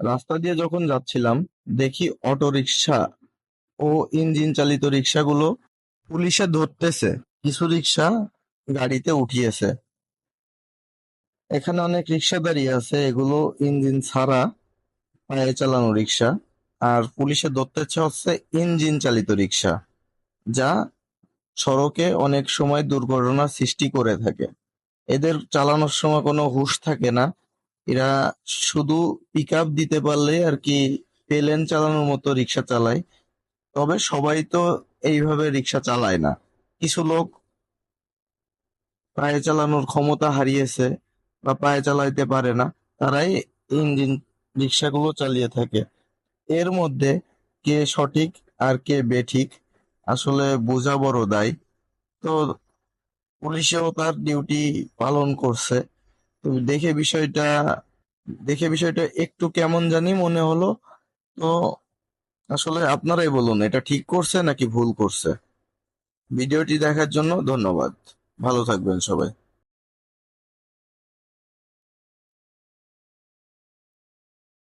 রাস্তা দিয়ে যখন যাচ্ছিলাম দেখি অটো রিক্সা ও ইঞ্জিন চালিত রিক্সাগুলো পুলিশে ধরতেছে, কিছু রিক্সা গাড়িতে উঠিয়েছে। এখানে অনেক রিক্সা দাঁড়িয়ে আছে, এগুলো ইঞ্জিন ছাড়া পায়ে চালানো রিক্সা। আর পুলিশে ধরতেছে হচ্ছে ইঞ্জিন চালিত রিক্সা, যা সড়কে অনেক সময় দুর্ঘটনার সৃষ্টি করে থাকে। এদের চালানোর সময় কোনো হুঁশ থাকে না। এরা শুধু পিক আপ দিতে পারলে আর কি প্লেন চালানোর মতো রিক্সা চালায়। তবে সবাই তো এইভাবে রিক্সা চালায় না। কিছু লোক পায়ে চালানোর ক্ষমতা হারিয়েছে বা পায়ে চালাইতে পারে না, তারাই ইঞ্জিন রিক্সাগুলো চালিয়ে থাকে। এর মধ্যে কে সঠিক আর কে বেঠিক আসলে বোঝা বড় দায়। তো পুলিশেও তার ডিউটি পালন করছে। তো দেখে বিষয়টা একটু কেমন জানি মনে হলো। তো আসলে আপনারাই বলুন, এটা ঠিক করছে নাকি ভুল করছে। ভিডিওটি দেখার জন্য ধন্যবাদ। ভালো থাকবেন সবাই।